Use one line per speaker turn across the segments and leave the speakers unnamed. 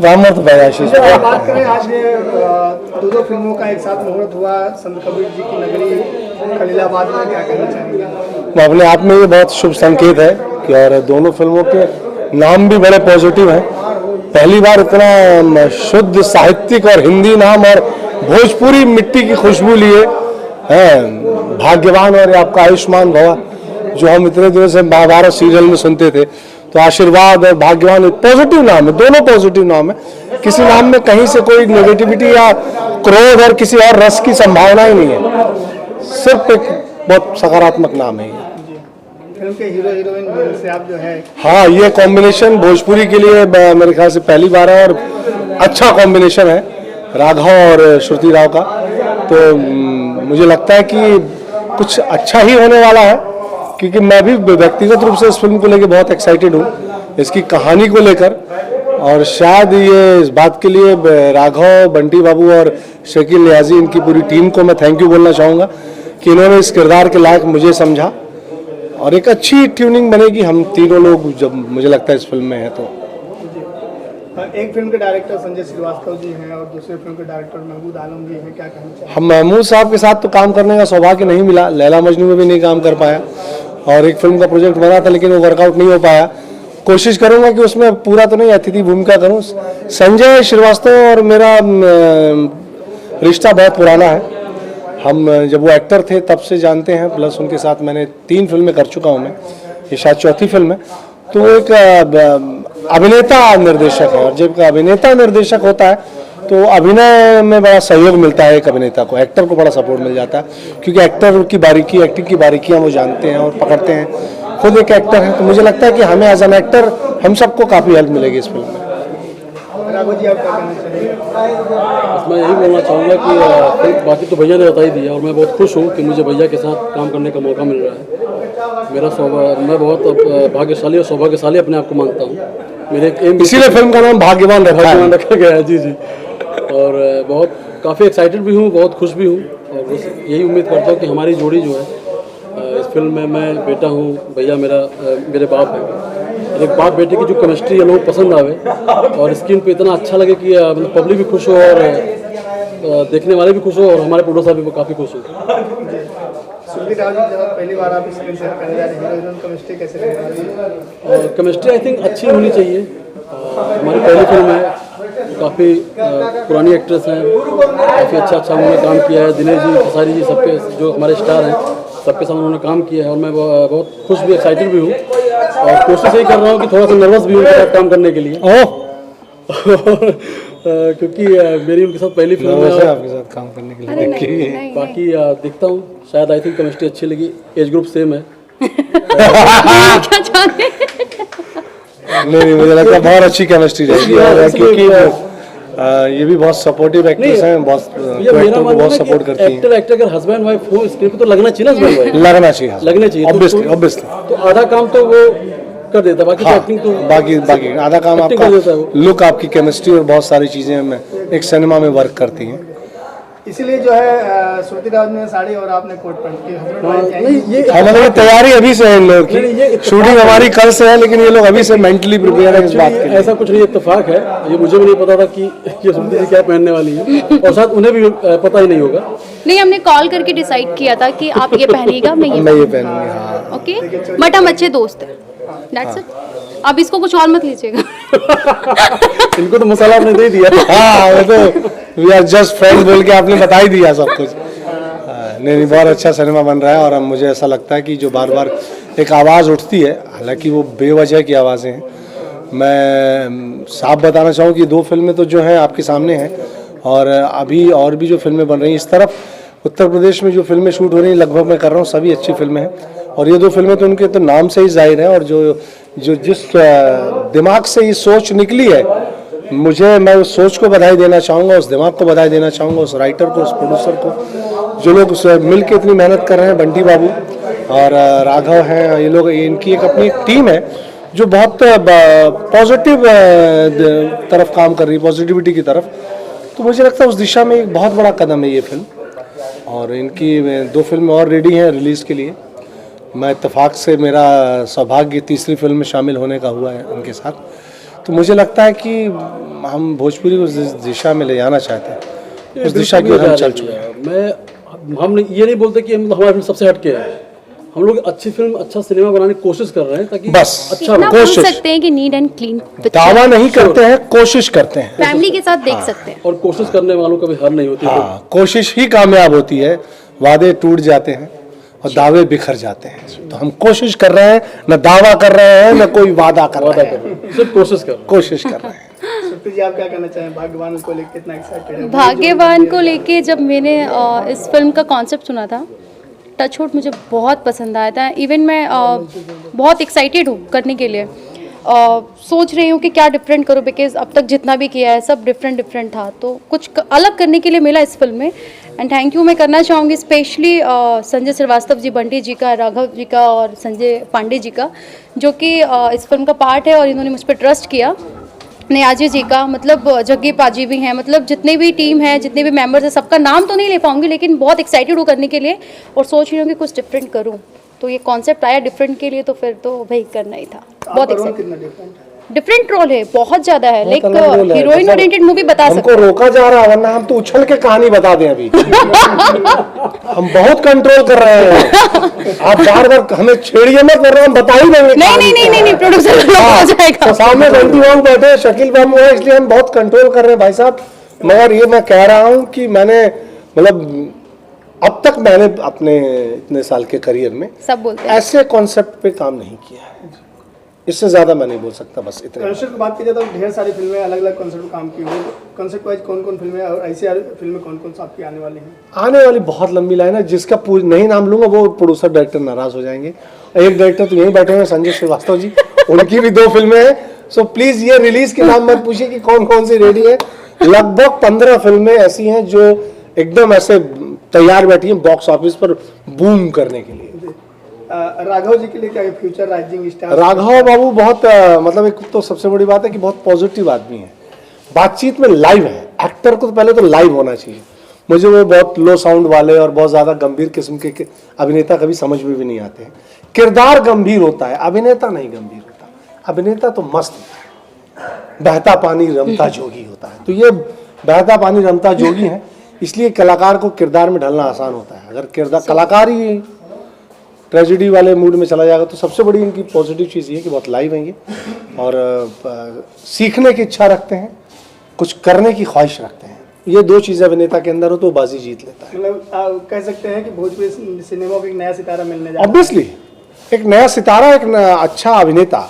ब्राह्मण तो पैदाइशी से।
बात करें आज दो फिल्मों का एक साथ मुहूर्त हुआ, संत कबीर जी की नगरी खलीलाबाद में, क्या कहना चाहेंगे?
अपने आप में ये बहुत शुभ संकेत है कि और दोनों फिल्मों के नाम भी बड़े पॉजिटिव हैं। पहली बार इतना शुद्ध साहित्यिक और हिंदी नाम और भोजपुरी मिट्टी की खुशबू लिए हैं, भाग्यवान और आपका आयुष्मान भवा, जो हम इतने दिनों से महाभारत सीरियल में सुनते थे। तो आशीर्वाद और भाग्यवान पॉजिटिव नाम है, दोनों पॉजिटिव नाम है। किसी नाम में कहीं से कोई नेगेटिविटी या क्रोध और किसी और रस की संभावना ही नहीं है, सिर्फ एक बहुत सकारात्मक नाम है ये।
फिल्म के हीरो हीरोइन से आप जो है,
हाँ, ये कॉम्बिनेशन भोजपुरी के लिए मेरे ख्याल से पहली बार है और अच्छा कॉम्बिनेशन है राघव और श्रुति राव का। तो मुझे लगता है कि कुछ अच्छा ही होने वाला है, क्योंकि मैं भी व्यक्तिगत रूप से इस फिल्म को लेकर बहुत एक्साइटेड हूँ, इसकी कहानी को लेकर। और शायद ये इस बात के लिए राघव, बंटी बाबू और शकील नियाजी, इनकी पूरी टीम को मैं थैंक यू बोलना चाहूँगा कि इन्होंने इस किरदार के लायक मुझे समझा और एक अच्छी ट्यूनिंग बनेगी हम तीनों लोग जब मुझे लगता है इस फिल्म में है। तो
एक फिल्म के डायरेक्टर संजय श्रीवास्तव जी हैं और दूसरे फिल्म के डायरेक्टर महमूद आलम जी हैं, क्या कहना चाहिए?
हम महमूद साहब के साथ तो काम करने का सौभाग्य नहीं मिला, लैला मजनू में भी नहीं काम कर पाया और एक फिल्म का प्रोजेक्ट बना था लेकिन वो वर्कआउट नहीं हो पाया। कोशिश करूंगा कि उसमें पूरा तो नहीं, अतिथि भूमिका करूं। संजय श्रीवास्तव और मेरा रिश्ता बहुत पुराना है, हम जब वो एक्टर थे तब से जानते हैं, प्लस उनके साथ मैंने 3 फिल्में कर चुका हूँ मैं, ये शायद चौथी फिल्म है। तो वो एक अभिनेता निर्देशक है और जब अभिनेता निर्देशक होता है तो अभिनय में बड़ा सहयोग मिलता है एक अभिनेता को, एक्टर को बड़ा सपोर्ट मिल जाता है, क्योंकि एक्टर की बारीकी, एक्टिंग की बारीकियां वो जानते हैं और पकड़ते हैं, खुद एक एक्टर है। तो मुझे लगता है कि हमें एज एन एक्टर हम सबको काफ़ी हेल्प मिलेगी इस फिल्म में।
राघव जी, आप क्या कहना चाहेंगे?
बस मैं यही बोलना चाहूँगा कि बाकी तो भैया ने बता ही दिया और मैं बहुत खुश हूँ कि मुझे भैया के साथ काम करने का मौका मिल रहा है। मैं बहुत भाग्यशाली और सौभाग्यशाली अपने आप को मानता हूँ। मेरे एक
इसीलिए फिल्म का नाम भाग्यवान
रखा गया है। जी जी। और बहुत काफ़ी एक्साइटेड भी हूँ, बहुत खुश भी हूँ और बस यही उम्मीद करता हूँ कि हमारी जोड़ी जो है इस फिल्म में, मैं बेटा हूँ, भैया मेरे बाप है, एक बाप बेटे की जो केमिस्ट्री है लोग पसंद आवे और स्क्रीन पे इतना अच्छा लगे कि मतलब पब्लिक भी खुश हो और देखने वाले भी खुश हो और हमारे प्रोड्यूसर भी काफ़ी खुश हो।
पहली बार आप स्क्रीन शेयर करने जा रहे हैं, केमिस्ट्री कैसे लग रही है?
केमिस्ट्री आई थिंक अच्छी होनी चाहिए। हमारी पहली फिल्म है, काफ़ी पुरानी एक्ट्रेस हैं, काफ़ी अच्छा उन्होंने काम किया है। दिनेश जी, खेसारी जी, सबके जो हमारे स्टार हैं सबके साथ उन्होंने काम किया है और मैं बहुत खुश भी, एक्साइटेड भी हूँ और कोशिश यही कर रहा हूँ कि थोड़ा सा नर्वस भी हूँ उनके साथ काम करने के लिए क्योंकि मेरी उनके साथ पहली फिल्म है
आपके साथ काम करने के लिए।
बाकी देखता हूँ, शायद आई थिंक केमिस्ट्री अच्छी लगी, एज ग्रुप सेम है।
क्या चाहते
नहीं, मुझे लगता है बहुत अच्छी केमिस्ट्री रहेगी क्योंकि ये भी बहुत सपोर्टिव एक्ट्रेस हैं, बहुत सपोर्ट करती हैं।
एक्टर अगर हस्बैंड वाइफ हो स्क्रीन पे तो लगना चाहिए ना, हस्बैंड वाइफ लगना चाहिए
ऑब्वियसली।
तो आधा काम तो वो कर देता, बाकी
हाँ,
एक्टिंग तो
बाकी आधा काम आपका लुक, आपकी केमिस्ट्री और बहुत सारी चीजें में एक सिनेमा में वर्क करती हैं।
इसीलिए जो है श्रुति राव ने साड़ी और आपने कोट पहन की।
हमारी तैयारी अभी से है इन लोगों की, शूटिंग हमारी कल से है लेकिन ये लोग अभी से मेंटली प्रिपेयर है इस बात के लिए।
ऐसा कुछ नहीं, इत्तेफाक है, ये मुझे भी नहीं पता था कि ये श्रुति जी क्या पहनने वाली है और शायद उन्हें भी पता ही नहीं होगा।
नहीं, हमने कॉल करके डिसाइड किया था कि आप ये पहनिएगा, मैं ये
पहनूंगी। हाँ,
ओके, बट हम अच्छे दोस्त हैं, दैट्स इट। अब इसको कुछ और मत लीजिएगा।
इनको तो मसाला आपने दे दिया।
हाँ, वो तो वी आर जस्ट फ्रेंड्स बोल के आपने बता ही दिया सब कुछ। नहीं, बहुत अच्छा सिनेमा बन रहा है और मुझे ऐसा लगता है कि जो बार बार एक आवाज़ उठती है, हालांकि वो बेवजह की आवाज़ें हैं। मैं साफ बताना चाहूँ कि 2 फिल्में तो जो हैं आपके सामने हैं और अभी और भी जो फिल्में बन रही हैं इस तरफ उत्तर प्रदेश में, जो फिल्में शूट हो रही हैं लगभग मैं कर रहा हूँ सभी अच्छी फिल्में हैं और ये 2 फिल्में तो उनके तो नाम से ही जाहिर है और जो जिस दिमाग से ये सोच निकली है, मैं उस सोच को बधाई देना चाहूँगा, उस दिमाग को बधाई देना चाहूँगा, उस राइटर को, उस प्रोड्यूसर को, जो लोग मिल के इतनी मेहनत कर रहे हैं। बंटी बाबू और राघव हैं, ये लोग, इनकी एक अपनी टीम है जो बहुत पॉजिटिव तरफ काम कर रही है, पॉजिटिविटी की तरफ। तो मुझे लगता है उस दिशा में एक बहुत बड़ा कदम है ये फिल्म और इनकी 2 फिल्में और रेडी हैं रिलीज़ के लिए। मैं इत्तेफाक से मेरा सौभाग्य तीसरी फिल्म में शामिल होने का हुआ है उनके साथ, तो मुझे लगता है कि हम भोजपुरी को जिस दिशा में ले जाना चाहते हैं उस दिशा की ओर हम चल चुके हैं।
हम ये नहीं बोलते कि हमारी फिल्म सबसे हटके है, हम लोग अच्छी फिल्म अच्छा सिनेमा बनाने की कोशिश कर रहे हैं ताकि
बस
अच्छा
इतना बोल
कोशिश।
सकते हैं कि नीट एंड क्लीन
दावा नहीं करते हैं, कोशिश करते हैं।
फैमिली के साथ देख सकते हैं।
और कोशिश करने वालों का भी हार नहीं होती।
हाँ, कोशिश ही कामयाब होती है। वादे टूट जाते हैं और दावे बिखर जाते हैं। तो हम कोशिश कर रहे हैं, न दावा कर रहे हैं न कोई वादा कर रहे हैं,
सिर्फ कोशिश कर
कोशिश कर रहे हैं।
सुप्रीत जी, आप क्या कहना चाहें भाग्यवान को लेकर कितना एक्साइटेड है?
भाग्यवान को लेके जब मैंने इस फिल्म का कॉन्सेप्ट सुना था, टचवुड मुझे बहुत पसंद आया था। इवन मैं बहुत एक्साइटेड हूँ करने के लिए। सोच रही हूँ कि क्या डिफरेंट करूँ, बिकॉज अब तक जितना भी किया है सब डिफरेंट था, तो कुछ अलग करने के लिए मिला इस फिल्म में। एंड थैंक यू मैं करना चाहूँगी स्पेशली संजय श्रीवास्तव जी, बंटी जी का, राघव जी का और संजय पांडे जी का, जो कि इस फिल्म का पार्ट है और इन्होंने मुझ पर ट्रस्ट किया। नियाजी जी का, मतलब जग्गी पाजी भी हैं, मतलब जितने भी टीम है, जितने भी मेंबर्स हैं, सबका नाम तो नहीं ले पाऊंगी, लेकिन बहुत एक्साइटेड हूँ करने के लिए और सोच रही हूँ कि कुछ डिफरेंट करूँ। तो ये कॉन्सेप्ट आया डिफरेंट के लिए, तो फिर तो भाई करना ही था। बहुत
आपका रोल
एक्साइटेड।
कितना डिफरेंट है?
डिफरेंट रोल है, बहुत ज्यादा है, लाइक
अलग रोल है।
हीरोइन
मतलब
ओरिएंटेड मूवी बता सकते
हमको रोका जा रहा है, वरना हम तो उछल के कहानी बता दें अभी। हम बहुत कंट्रोल कर रहे हैं। आप बार बार हमें छेड़िए मत, वरना हम बता ही देंगे।
नहीं प्रोड्यूसर हो जाएगा।
तो सामने बंटी बाबू बैठे हैं, शकील बाबू है, इसलिए हम बहुत कंट्रोल कर रहे हैं भाई साहब। मगर ये मैं कह रहा हूँ कि मैंने मतलब अब तक मैंने अपने इतने साल के करियर में
सब बोलते हैं।
ऐसे कॉन्सेप्ट पे काम नहीं किया है। इससे ज्यादा मैं नहीं बोल सकता, बस इतना।
कॉन्सेप्ट की बात की जाए तो ढेर सारी फिल्में अलग अलग कॉन्सेप्ट पर काम की हुई। कॉन्सेप्ट वाइज कौन कौन फिल्में और ऐसी फिल्में कौन कौन सी आपकी आने वाली हैं?
आने वाली बहुत लंबी लाइन है, जिसका नहीं नाम लूंगा वो प्रोड्यूसर डायरेक्टर नाराज हो जाएंगे। एक डायरेक्टर तो यहीं बैठे हुए हैं, संजय श्रीवास्तव जी, उनकी भी 2 फिल्में हैं। सो प्लीज ये रिलीज के नाम मत पूछिए कि कौन कौन सी रेडी है। लगभग 15 फिल्में ऐसी हैं जो एकदम ऐसे तैयार बैठी हैं बॉक्स ऑफिस पर बूम करने के लिए।
राघव जी के लिए क्या फ्यूचर राइजिंग स्टार?
राघव बाबू बहुत मतलब एक तो सबसे बड़ी बात है कि बहुत पॉजिटिव आदमी है, बातचीत में लाइव है। एक्टर को तो पहले तो लाइव होना चाहिए। मुझे वो बहुत लो साउंड वाले और बहुत ज्यादा गंभीर किस्म के अभिनेता कभी समझ में भी नहीं आते हैं। किरदार गंभीर होता है, अभिनेता नहीं गंभीर होता। अभिनेता तो मस्त होता है, बहता पानी रमता जोगी होता है। तो ये बहता पानी रमता जोगी है, इसलिए कलाकार को किरदार में ढलना आसान होता है। अगर किरदार कलाकार ही ट्रेजेडी वाले मूड में चला जाएगा, तो सबसे बड़ी इनकी पॉजिटिव चीज़ ये कि बहुत लाइव है ये, और सीखने की इच्छा रखते हैं, कुछ करने की ख्वाहिश रखते हैं। ये 2 चीज़ें अभिनेता के अंदर हो तो बाजी जीत लेता है।
मतलब कह सकते हैं कि भोजपुरी सिनेमा को एक नया सितारा मिलने जा रहा है।
ऑब्वियसली एक नया सितारा, एक अच्छा अभिनेता।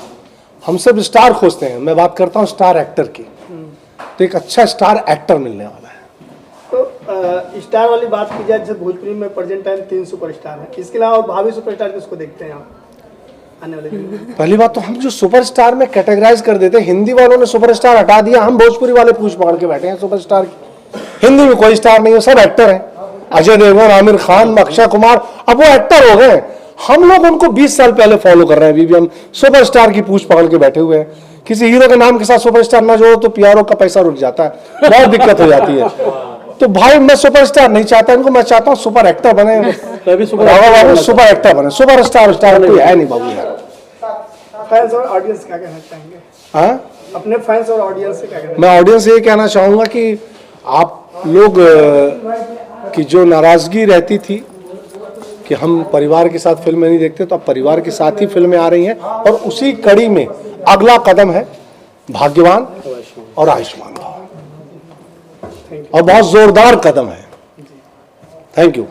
हम सब स्टार खोजते हैं, मैं बात करता हूँ स्टार एक्टर की, तो एक अच्छा स्टार एक्टर मिलने वाला है।
तो स्टार वाली बात की जाए, जैसे भोजपुरी में प्रेजेंट टाइम 3 सुपरस्टार हैं, इसके अलावा और भावी सुपरस्टार किसको देखते हैं आप आने वाले दिन में?
पहली बात तो हम जो सुपरस्टार में कैटेगराइज कर देते हैं, हिंदी वालों ने सुपरस्टार हटा दिया, हम भोजपुरी वाले पूछ पकड़ के बैठे हैं सुपरस्टार की। हिंदी में कोई स्टार नहीं है, सब एक्टर हैं। अजय देवगन, आमिर खान, अक्षय कुमार, अब वो एक्टर हो गए। हम लोग उनको 20 साल पहले फॉलो कर रहे हैं, अभी भी हम सुपरस्टार की पूछ पकड़ के बैठे हुए हैं। किसी हीरो के नाम के साथ सुपरस्टार ना जोड़ो तो पीआरओ का पैसा रुक जाता है, बहुत दिक्कत हो जाती है। तो भाई मैं सुपरस्टार नहीं चाहता इनको, मैं चाहता हूँ सुपर एक्टर बने। सुपर एक्टर बने, सुपर स्टार कोई है नहीं बाबू यार।
फैंस और ऑडियंस क्या कहना चाहेंगे?
हाँ,
अपने फैंस और ऑडियंस से क्या कहना?
मैं ऑडियंस से ये कहना चाहूँगा कि आप लोग की जो नाराज़गी रहती थी कि हम परिवार के साथ फिल्में नहीं देखते, तो अब परिवार के साथ ही फिल्में आ रही हैं, और उसी कड़ी में अगला कदम है भाग्यवान और आयुष्मान, और बहुत जोरदार कदम है। Thank you.